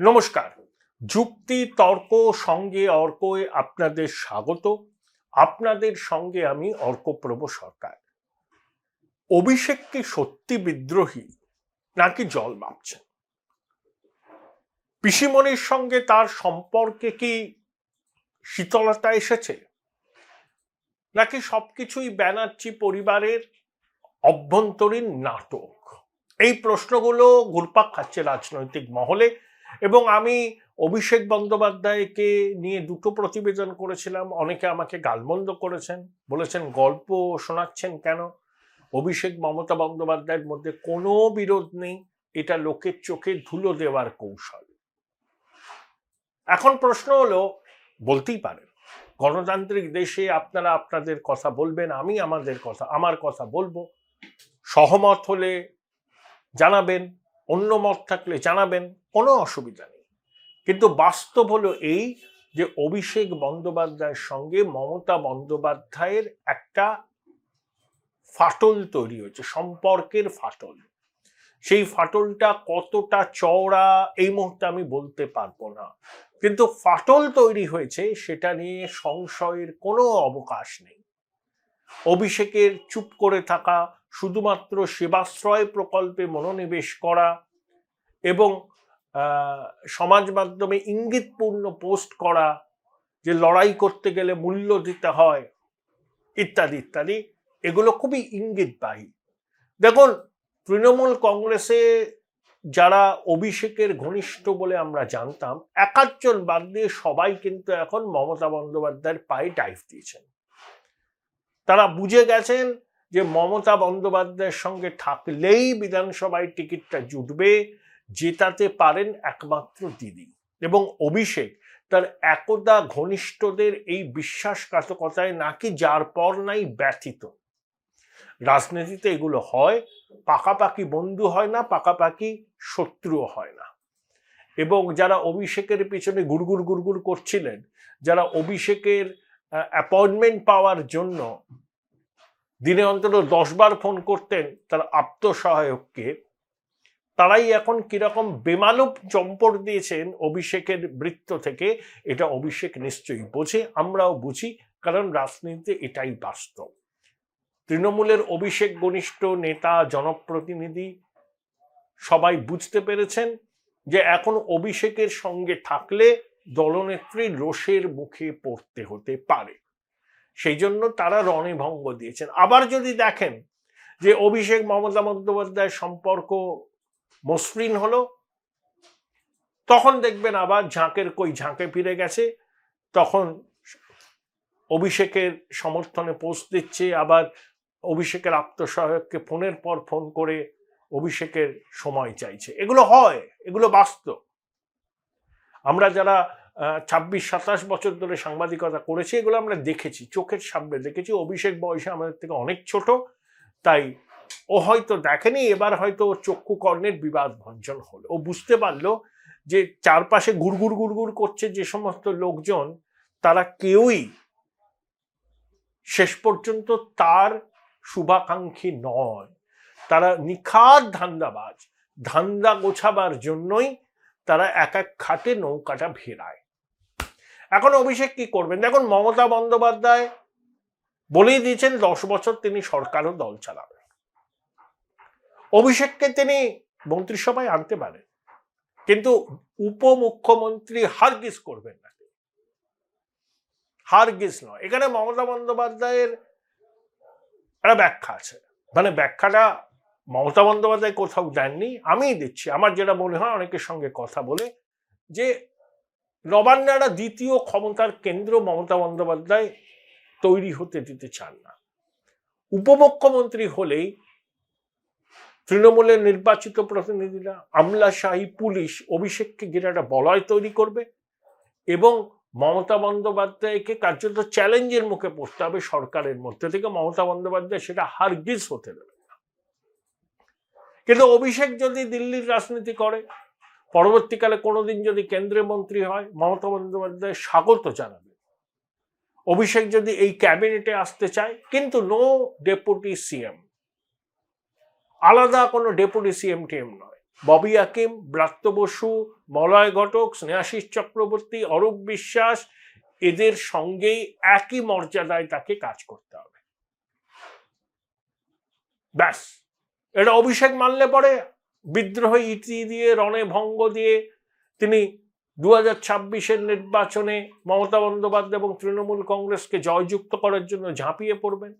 নমস্কার। যুক্তি তর্ক সঙ্গে অর্কয়ে আপনাদের স্বাগত। আপনাদের সঙ্গে আমি অর্কপ্রভ সরকার। অভিষেক কি সত্যি বিদ্রোহী নাকি জল মাপছেন? পিসিমণির সঙ্গে তার সম্পর্কে কি শীতলতা এসেছে, নাকি সবকিছুই ব্যানার্জি পরিবারের অভ্যন্তরীণ নাটক? এই প্রশ্নগুলো ঘুরপাক খাচ্ছে রাজনৈতিক মহলে, এবং আমি অভিষেক বন্দ্যোপাধ্যায়কে নিয়ে দুটো প্রতিবেদন করেছিলাম। অনেকে আমাকে গালমন্দ করেছেন, বলেছেন গল্প শোনাচ্ছেন কেন। অভিষেক মমতা বন্দ্যোপাধ্যায়ের মধ্যে কোনো বিরোধ নেই, এটা লোকের চোখে ধুলো দেওয়ার কৌশল। এখন প্রশ্ন হলো, বলতেই পারেন গণতান্ত্রিক দেশে আপনারা আপনাদের কথা বলবেন, আমি আমার কথা বলবো, সহমত হলে জানাবেন, অন্য মত থাকলে জানাবেন, কোনো অসুবিধা নেই। কিন্তু বাস্তব হলো এই যে অভিষেক বন্দ্যোপাধ্যায়ের সঙ্গে মমতা বন্দ্যোপাধ্যায়ের একটা ফাটল তৈরি হয়েছে, সম্পর্কের ফাটল। সেই ফাটলটা কতটা চওড়া এই মুহূর্তে আমি বলতে পারবো না, কিন্তু ফাটল তৈরি হয়েছে, সেটা নিয়ে সংশয়ের কোনো অবকাশ নেই। অভিষেকের চুপ করে থাকা, শুধুমাত্র সেবাশ্রয় প্রকল্পে মনোনিবেশ করা এবং সমাজ মাধ্যমে ইঙ্গিতপূর্ণ পোস্ট করা, যে লড়াই করতে গেলে মূল্য দিতে হয় ইত্যাদি ইত্যাদি, এগুলো খুবই ইঙ্গিতবাহী। দেখুন, তৃণমূল কংগ্রেসে যারা অভিষেকের ঘনিষ্ঠ বলে আমরা জানতাম, একাধজন বাদ দিয়ে সবাই কিন্তু এখন মমতা বন্দ্যোপাধ্যায়ের পায়ে টাইপ দিয়েছেন। তারা বুঝে গেছেন যে মমতা বন্দ্যোপাধ্যায়ের সঙ্গে থাকলেই বিধানসভায় টিকিটটা জুটবে, জেতাতে পারেন একমাত্র দিদি। এবং অভিষেক তার একদা ঘনিষ্ঠদের এই বিশ্বাসঘাতকতায় নাকি যার পর নাই ব্যথিত। রাজনীতিতে এগুলো হয়, পাকাপাকি বন্ধু হয় না, পাকাপাকি শত্রুও হয় না। এবং যারা অভিষেকের পেছনে গুড়গুড় করছিলেন, যারা অভিষেকের অ্যাপয়েন্টমেন্ট পাওয়ার জন্য দিনে অন্তত 10 বার ফোন করতেন তার আত্মসহায়ককে, তারাই এখন কিরকম বেমালুম চম্পট দিয়েছেন অভিষেকের বৃত্ত থেকে। এটা অভিষেক নিশ্চয়ই বোঝে, আমরাও বুঝি, কারণ রাজনীতিতে এটাই বাস্তব। তৃণমূলের অভিষেক ঘনিষ্ঠ নেতা, জনপ্রতিনিধি সবাই বুঝতে পেরেছেন যে এখন অভিষেকের সঙ্গে থাকলে দলনেত্রী রোষের মুখে পড়তে হতে পারে। সেই জন্য তারা রণভঙ্গ দিয়েছেন। আবার যদি দেখেন যে অভিষেক মমতা বন্দ্যোপাধ্যায়ের সম্পর্ক মসৃণ হলো, তখন দেখবেন আবার ঝাঁকের কই ঝাঁকে ফিরে গেছে, তখন অভিষেকের সমর্থনে পোস্ট দিচ্ছে, আবার অভিষেকের আত্মসহায়ককে ফোনের পর ফোন করে অভিষেকের সময় চাইছে। এগুলো হয়, এগুলো বাস্তব। আমরা যারা 26-27 বছর ধরে সাংবাদিকতা করেছি, এগুলো আমরা দেখেছি, চোখের সামনে দেখেছি। অভিষেক বয়সে আমাদের থেকে অনেক ছোট, তাই ও হয়তো দেখেনি, এবার হয়তো চক্ষু কর্ণের বিবাদ ভঞ্জন হলো। ও বুঝতে পারলো যে চারপাশে গুড়গুড় করছে যে সমস্ত লোকজন, তারা কেউই শেষ পর্যন্ত তার শুভাকাঙ্ক্ষী নয়। তারা নিখাদ ধান্দাবাজ, ধান্দা গোছাবার জন্যই তারা এক এক খাটে নৌকাটা ভেড়ায়। এখন অভিষেক কি করবেন? দেখুন, মমতা বন্দ্যোপাধ্যায় বলেই দিয়েছেন 10 বছর তিনি সরকার ও দল চালাবেন। অভিষেককে তিনি মন্ত্রিসভায় আনতে পারেন, কিন্তু উপমুখ্যমন্ত্রী হারগিজ করবেন না, হারগিজ নয়। এখানে মমতা বন্দ্যোপাধ্যায়ের একটা ব্যাখ্যা আছে, মানে ব্যাখ্যাটা মমতা বন্দ্যোপাধ্যায় কোথাও দেননি, আমিই দিচ্ছি। আমার যেটা মনে হয় অনেকের সঙ্গে কথা বলে, যে নবান্নে একটা দ্বিতীয় ক্ষমতার কেন্দ্র মমতা বন্দ্যোপাধ্যায় তৈরি হতে দিতে চান না। উপমুখ্যমন্ত্রী হলেই তৃণমূলের নির্বাচিত প্রতিনিধিরা, আমলাশাহী পুলিশ অভিষেককে ঘিরে একটা বলয় তৈরি করবে, এবং মমতা বন্দ্যোপাধ্যায়কে কার্যত চ্যালেঞ্জের মুখে পড়তে হবে সরকারের মধ্যে থেকে। মমতা বন্দ্যোপাধ্যায় সেটা হারগিজ হতে দেবে না। কিন্তু অভিষেক যদি দিল্লির রাজনীতি করে, পরবর্তীকালে কোনোদিন যদি কেন্দ্রীয় মন্ত্রী হয়, মমতা বন্দ্যোপাধ্যায় স্বাগত জানাবে। অভিষেক যদি এই ক্যাবিনেটে আসতে চায়, কিন্তু নো ডেপুটি সিএম, আলাদা কোনো ডেপুটি সিএম টিএম নয়, ববি হাকিম, ব্রাত্য বসু, মলয় ঘটক, স্নেহাশিস চক্রবর্তী, অরূপ বিশ্বাস, এদের সঙ্গেই একই মর্যাদায় তাকে কাজ করতে হবে। ব্যাস, এটা অভিষেক মানলে পরে বিদ্রোহ ইতি দিয়ে, রণে ভঙ্গ দিয়ে তিনি 2026-এর নির্বাচনে মমতা বন্দ্যোপাধ্যায় এবং তৃণমূল কংগ্রেসকে জয়যুক্ত করার জন্য ঝাঁপিয়ে পড়বেন।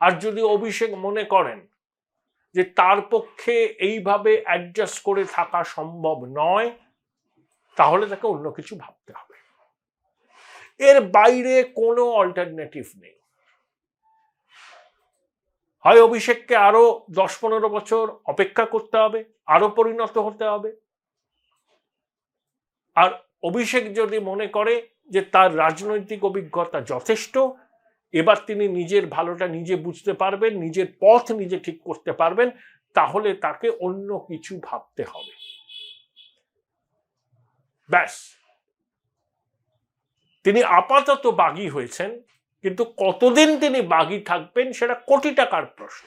আর যদি অভিষেক মনে করেন যে তার পক্ষে এইভাবে অ্যাডজাস্ট করে থাকা সম্ভব নয়, তাহলে তাকে অন্য কিছু ভাবতে হবে। এর বাইরে কোনো অল্টারনেটিভ নেই। হয় অভিষেককে আরো 10-15 বছর অপেক্ষা করতে হবে, আরো পরিণত হতে হবে। আর অভিষেক যদি মনে করে যে তার রাজনৈতিক অভিজ্ঞতা যথেষ্ট, এবার তিনি নিজের ভালোটা নিজে বুঝতে পারবেন, নিজের পথ নিজে ঠিক করতে পারবেন, তাহলে তাকে অন্য কিছু ভাবতে হবে। ব্যাস, তিনি আপাতত বাগী হয়েছেন, কিন্তু কতদিন তিনি বাগী থাকবেন সেটা কোটি টাকার প্রশ্ন।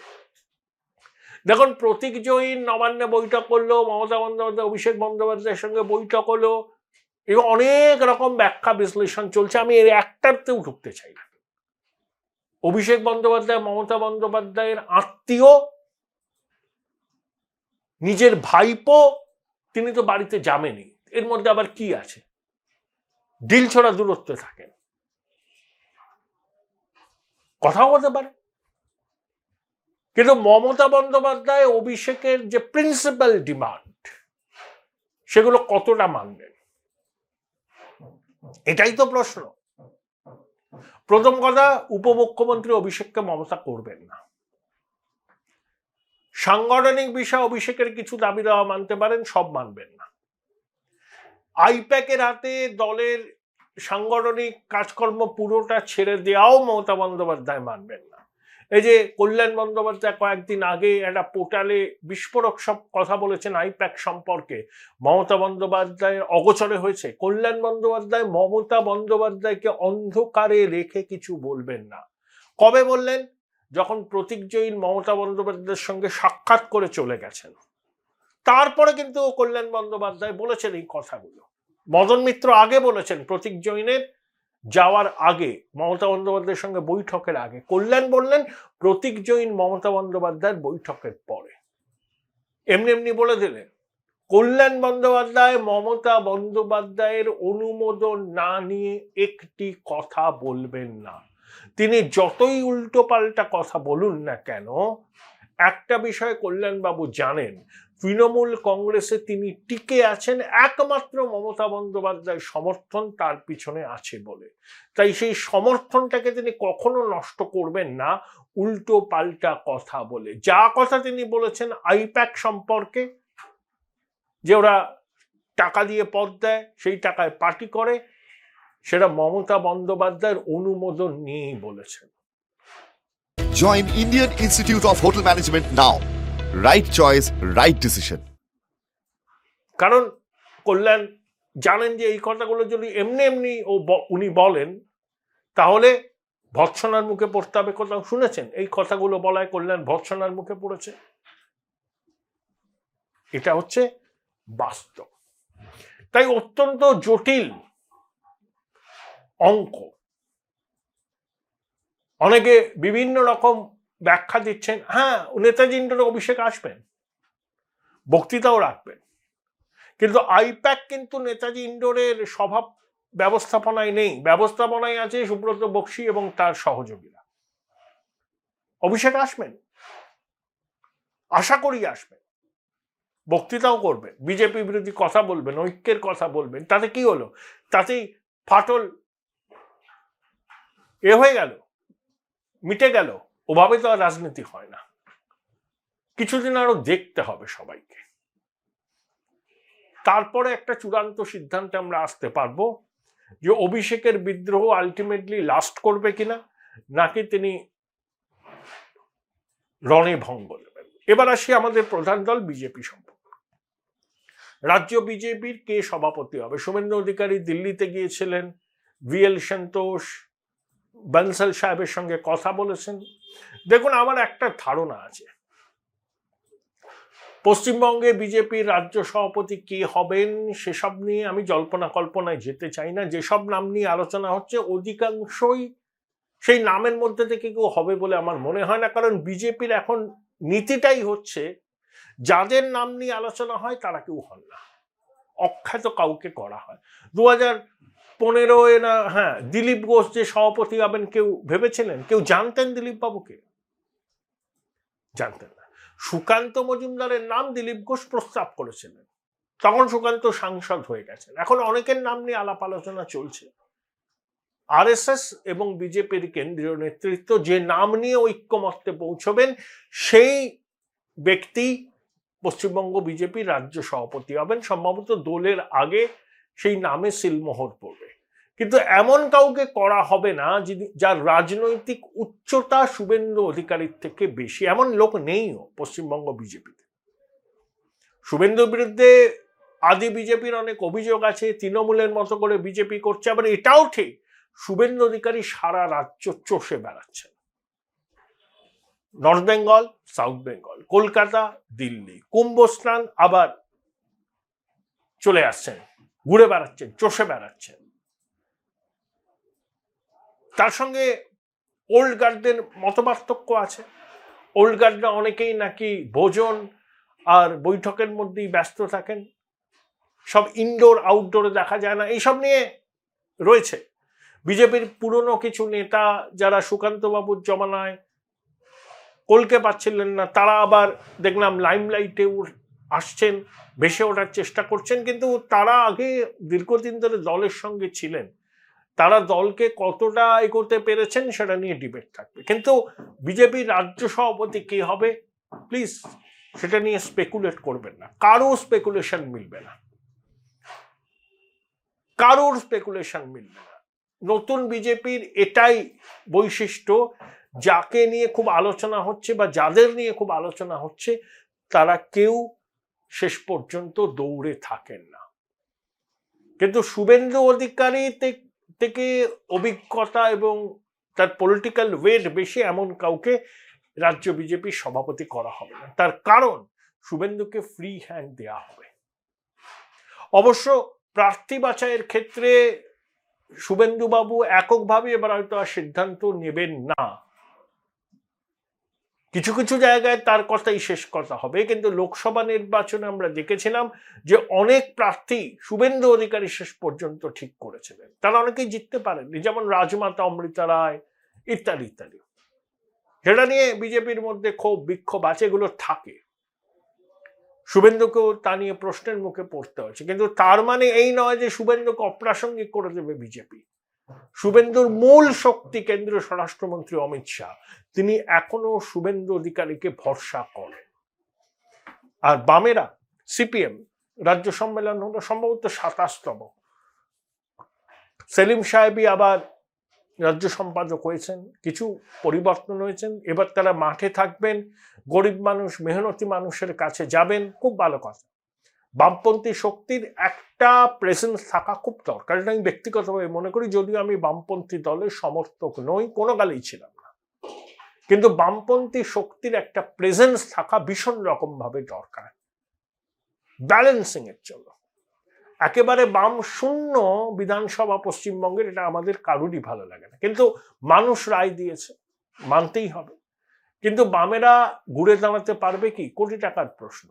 দেখুন, প্রতীক জৈন নবান্নে বৈঠক করলো, মমতা বন্দ্যোপাধ্যায় অভিষেক বন্দ্যোপাধ্যায়ের সঙ্গে বৈঠক হলো, এবং অনেক রকম ব্যাখ্যা বিশ্লেষণ চলছে। আমি এর একটাতেও ঢুকতে চাই না। অভিষেক বন্দ্যোপাধ্যায় মমতা বন্দ্যোপাধ্যায়ের আত্মীয়, নিজের ভাইপো, তিনি তো বাড়িতে যাবেনই। এর মধ্যে আবার কি আছে? ডিল ছড়া দূরত্বে থাকেন, কথাও হতে পারে। কিন্তু মমতা বন্দ্যোপাধ্যায় অভিষেকের যে প্রিন্সিপাল ডিমান্ড, সেগুলো কতটা মানবেন, এটাই তো প্রশ্ন। প্রথম কথা, উপমুখ্যমন্ত্রী অভিষেককে মমতা করবেন না। সাংগঠনিক বিষয় অভিষেকের কিছু দাবি দেওয়া মানতে পারেন, সব মানবেন না। আইপ্যাকের হাতে দলের সাংগঠনিক কাজকর্ম পুরোটা ছেড়ে দেওয়াও মমতা বন্দ্যোপাধ্যায় মানবেন না। এই যে কল্যাণ বন্দ্যোপাধ্যায় কয়েকদিন আগে একটা পোর্টালে বিস্ফোরক সব কথা বলেছেন আইপ্যাক সম্পর্কে, মমতা বন্দ্যোপাধ্যায়ের অগোচরে হয়েছে। কল্যাণ বন্দ্যোপাধ্যায় মমতা বন্দ্যোপাধ্যায়কে অন্ধকারে রেখে কিছু বলবেন না। কবে বললেন? যখন প্রতীক জৈন মমতা বন্দ্যোপাধ্যায়ের সঙ্গে সাক্ষাৎ করে চলে গেছেন, তারপরে কিন্তু কল্যাণ বন্দ্যোপাধ্যায় বলেছেন এই কথাগুলো। মদন মিত্র আগে বলেছেন, প্রতীক জৈনের যাওয়ার আগে, মমতা বন্দ্যোপাধ্যায়ের সঙ্গে বৈঠকের আগে। কল্যাণ বললেন প্রতীক জৈন মমতা বন্দ্যোপাধ্যায়ের বৈঠকের পরে। এমনি এমনি বলে দিলেন কল্যাণ বন্দ্যোপাধ্যায় মমতা বন্দ্যোপাধ্যায়ের অনুমোদন না নিয়ে একটি কথা বলবেন না। তিনি যতই উল্টো পাল্টা কথা বলুন না কেন, একটা বিষয় কল্যাণবাবু জানেন, তৃণমূল কংগ্রেসে তিনি টিকে আছেন একমাত্র মমতা বন্দ্যোপাধ্যায় সমর্থন তার পিছনে আছে বলে। তাই সেই সমর্থনটাকে তিনি কখনো নষ্ট করবেন না উল্টো পাল্টা কথা বলে। যা কথা তিনি বলেছেন আইপ্যাক সম্পর্কে, যে ওরা টাকা দিয়ে পদ দেয়, সেই টাকায় পার্টি করে, সেটা মমতা বন্দ্যোপাধ্যায়ের অনুমোদন নিয়েই বলেছেন। Join Indian Institute of Hotel Management now. Right choice, right decision. কারণ কল্যাণ জানেন যে এই কথাগুলো যদি এমনি এমনি উনি বলেন, তাহলে ভৎসনার মুখে পড়তে হবে। কোথাও শুনেছেন এই কথাগুলো বলায় কল্যাণ ভৎসনার মুখে পড়েছে? এটা হচ্ছে বাস্তব। তাই অত্যন্ত জটিল অঙ্ক। অনেকে বিভিন্ন রকম ব্যাখ্যা দিচ্ছেন। হ্যাঁ, নেতাজি ইন্ডোরে অভিষেক আসবেন, বক্তৃতাও রাখবেন, কিন্তু আইপ্যাক কিন্তু নেতাজি ইন্ডোরের সভা ব্যবস্থাপনায় নেই। ব্যবস্থাপনায় আছে সুব্রত বক্সী এবং তার সহযোগীরা। অভিষেক আসবেন, আশা করি আসবেন, বক্তৃতাও করবেন, বিজেপি বিরোধী কথা বলবেন, ঐক্যের কথা বলবেন। তাতে কি হলো? তাতেই ফাটল হয়ে গেল, মিটে গেল? ওভাবে তো আর রাজনীতি হয় না। কিছুদিন আরো দেখতে হবে সবাইকে, তারপরে একটা চূড়ান্ত সিদ্ধান্তে আমরা আসতে পারবো যে অভিষেকের বিদ্রোহ আলটিমেটলি লাস্ট করবে কিনা, নাকি তিনি রণে ভঙ্গ দেবেন। এবার আসি আমাদের প্রধান দল বিজেপি সম্পর্কে। রাজ্য বিজেপির কে সভাপতি হবে? শুভেন্দু অধিকারী দিল্লিতে গিয়েছিলেন, VL সন্তোষ, বানসাল সাহেবের সঙ্গে কথা বলেছেন। দেখুন, আমার একটা ধারণা আছে, পশ্চিমবঙ্গে বিজেপির রাজ্য সভাপতি কে হবেন সেসব নিয়ে আমি জল্পনা কল্পনায় যেতে চাই না। যেসব নাম নিয়ে আলোচনা হচ্ছে অধিকাংশই সেই নামের মধ্যে থেকে কেউ হবে বলে আমার মনে হয় না, কারণ বিজেপির এখন নীতিটাই হচ্ছে যাদের নাম নিয়ে আলোচনা হয় তারা কেউ হন না, অখ্যাত কাউকে করা হয়। 2015 না, হ্যাঁ, দিলীপ ঘোষ যে সভাপতি হবেন কেউ ভেবেছিলেন? কেউ জানতেন দিলীপ বাবুকে? জানতেন না। সুকান্ত মজুমদারের নাম দিলীপ ঘোষ প্রস্তাব করেছিলেন, তখন সুকান্ত সাংসদ হয়ে গেছেন। এখন অনেকের নাম নিয়ে আলাপ আলোচনা চলছে। আরএসএস এবং বিজেপির কেন্দ্রীয় নেতৃত্ব যে নাম নিয়ে ঐক্যমত্যে পৌঁছবেন সেই ব্যক্তি পশ্চিমবঙ্গ বিজেপি রাজ্য সভাপতি হবেন। সম্ভবত দোলের আগে সেই নামে সিলমোহর পড়বে, কিন্তু এমন কাউকে করা হবে না যার রাজনৈতিক উচ্চতা শুভেন্দু অধিকারীর থেকে বেশি। এমন লোক নেইও পশ্চিমবঙ্গ বিজেপিতে। শুভেন্দুর বিরুদ্ধে আদি বিজেপির অনেক অভিযোগ আছে, তৃণমূলের মতো করে বিজেপি করছে। আবার এটাও ঠিক, শুভেন্দু অধিকারী সারা রাজ্য চষে বেড়াচ্ছেন, নর্থ বেঙ্গল, সাউথ বেঙ্গল, কলকাতা, দিল্লি, কুম্ভ স্নান, আবার চলে আসছেন, ঘুরে বেড়াচ্ছেন, চষে বেড়াচ্ছেন। তার সঙ্গে ওল্ড গার্ডদের মতপার্থক্য আছে। ওল্ড গার্ডরা অনেকেই নাকি ভোজন আর বৈঠকের মধ্যেই ব্যস্ত থাকেন, সব ইনডোর আউটডোরে দেখা যায় না, এইসব নিয়ে রয়েছে। বিজেপির পুরনো কিছু নেতা যারা সুকান্ত বাবুর জমানায় কলকে পাচ্ছিলেন না, তারা আবার দেখলাম লাইমলাইটে আসছেন, ভেসে ওঠার চেষ্টা করছেন। কিন্তু তারা আগে দীর্ঘদিন ধরে দলের সঙ্গে ছিলেন, তারা দলকে কতটা এগোতে পেরেছেন সেটা নিয়ে ডিবেট থাকবে। কিন্তু বিজেপির রাজ্য সভাপতি কে হবে, প্লিজ সেটা নিয়ে স্পেকুলেট করবেন না। কারো স্পেকুলেশন মিলবে না, কারোর স্পেকুলেশন মিলবে না। নতুন বিজেপির এটাই বৈশিষ্ট্য, যাকে নিয়ে খুব আলোচনা হচ্ছে বা যাদের নিয়ে খুব আলোচনা হচ্ছে তারা কেউ শেষ পর্যন্ত দৌড়ে থাকেন না। কিন্তু শুভেন্দু অধিকারী থেকে অভিজ্ঞতা এবং তার পলিটিক্যাল ওয়েট বেশি এমন কাউকে রাজ্য বিজেপির সভাপতি করা হবে না। তার কারণ শুভেন্দুকে ফ্রি হ্যান্ড দেওয়া হবে। অবশ্য প্রার্থী বাছাইয়ের ক্ষেত্রে শুভেন্দুবাবু এককভাবে এবার হয়তো আর সিদ্ধান্ত নেবেন না, কিছু কিছু জায়গায় তার কথাই শেষ কথা হবে। কিন্তু লোকসভা নির্বাচনে আমরা দেখেছিলাম যে অনেক প্রার্থী শুভেন্দু অধিকারী শেষ পর্যন্ত ঠিক করেছিলেন, তারা অনেকেই জিততে পারেননি, যেমন রাজমাতা অমৃতা রায় ইত্যাদি ইত্যাদি। সেটা নিয়ে বিজেপির মধ্যে ক্ষোভ বিক্ষোভ আছে, এগুলো থাকে। শুভেন্দুকেও তা নিয়ে প্রশ্নের মুখে পড়তে হয়েছে, কিন্তু তার মানে এই নয় যে শুভেন্দুকে অপ্রাসঙ্গিক করে দেবে বিজেপি। শুভেন্দুর মূল শক্তি কেন্দ্রীয় স্বরাষ্ট্রমন্ত্রী অমিত শাহ, তিনি এখনো শুভেন্দু অধিকারীকে ভরসা করেন। আর বামেরা, সিপিএম রাজ্য সম্মেলন হলো সম্ভবত 27তম, সেলিম সাহেবই আবার রাজ্য সম্পাদক হয়েছেন, কিছু পরিবর্তন হয়েছেন। এবার তারা মাঠে থাকবেন, গরিব মানুষ, মেহনতি মানুষের কাছে যাবেন, খুব ভালো কথা। বামপন্থী শক্তির একটা প্রেজেন্স থাকা খুব দরকার, এটা আমি ব্যক্তিগতভাবে মনে করি, যদিও আমি বামপন্থী দলের সমর্থক নই, কোনো কালেই ছিলাম না। কিন্তু বামপন্থী শক্তির একটা প্রেজেন্স থাকা ভীষণ রকম ভাবে দরকার ব্যালেন্সিং এর জন্য। একেবারে বাম শূন্য বিধানসভা পশ্চিমবঙ্গের, এটা আমাদের কারুরই ভালো লাগে না, কিন্তু মানুষ রায় দিয়েছে, মানতেই হবে। কিন্তু বামেরা ঘুরে দাঁড়াতে পারবে কি, কোটি টাকার প্রশ্ন।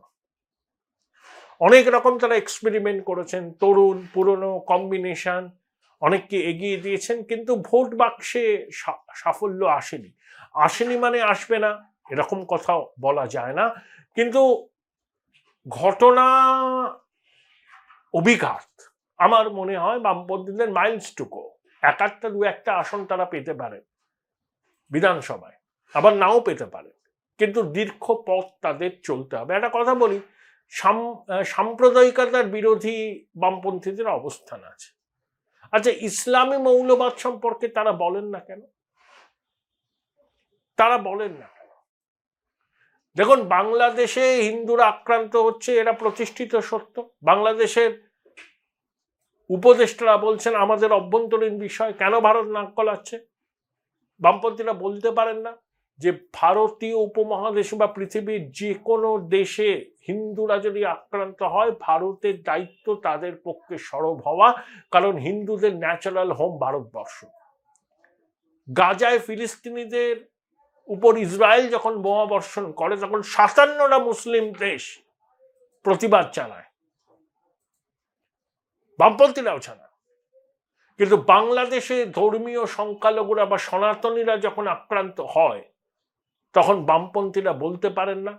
অনেক রকম তারা এক্সপেরিমেন্ট করেছেন, তরুণ পুরনো কম্বিনেশন, অনেককে এগিয়ে দিয়েছেন, কিন্তু ভোট বাক্সে সাফল্য আসেনি মানে আসবে না এরকম কথা বলা যায় না। কিন্তু ঘটনা অভিঘাত আমার মনে হয় বামপন্থীদের মাইলস টু গো। একটা দু একটা আসন তারা পেতে পারে বিধানসভায়, আবার নাও পেতে পারে, কিন্তু দীর্ঘ পথ তাদের চলতে হবে। একটা কথা বলি, সাম্প্রদায়িকতার বিরোধী বামপন্থীদের অবস্থান আছে। আচ্ছা, ইসলামী মৌলবাদ সম্পর্কে তারা বলেন না কেন? দেখুন, বাংলাদেশে হিন্দুরা আক্রান্ত হচ্ছে, এরা প্রতিষ্ঠিত সত্য। বাংলাদেশের উপদেষ্টারা বলছেন আমাদের অভ্যন্তরীণ বিষয়, কেন ভারত নাক গলাচ্ছে? বামপন্থীরা বলতে পারেন না যে ভারতীয় উপমহাদেশে বা পৃথিবীর যে কোনো দেশে হিন্দুরা যদি আক্রান্ত হয়, ভারতের দায়িত্ব তাদের পক্ষে সরব হওয়া, কারণ হিন্দুদের ন্যাচারাল হোম ভারতবর্ষ। গাজায় ফিলিস্তিনিদের উপর ইসরায়েল যখন বোমা বর্ষণ করে, তখন 57টা মুসলিম দেশ প্রতিবাদ জানায়, বামপন্থীরাও জানায়। কিন্তু বাংলাদেশে ধর্মীয় সংখ্যালঘুরা বা সনাতনীরা যখন আক্রান্ত হয়, তখন বামপন্থীরা বলতে পারেন না।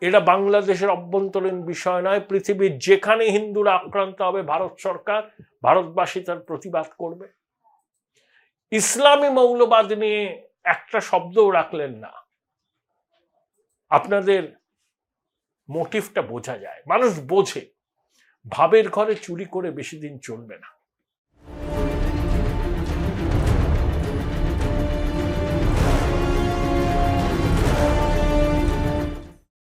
এটা বাংলাদেশের অভ্যন্তরীণ বিষয় নয়। পৃথিবীর যেখানে হিন্দুরা আক্রান্ত হবে, ভারত সরকার, ভারতবাসী তার প্রতিবাদ করবে। ইসলামী মৌলবাদ নিয়ে একটা শব্দও রাখলেন না। আপনাদের মোটিভটা বোঝা যায়, মানুষ বোঝে। ভাবের ঘরে চুরি করে বেশি দিন চলবে না।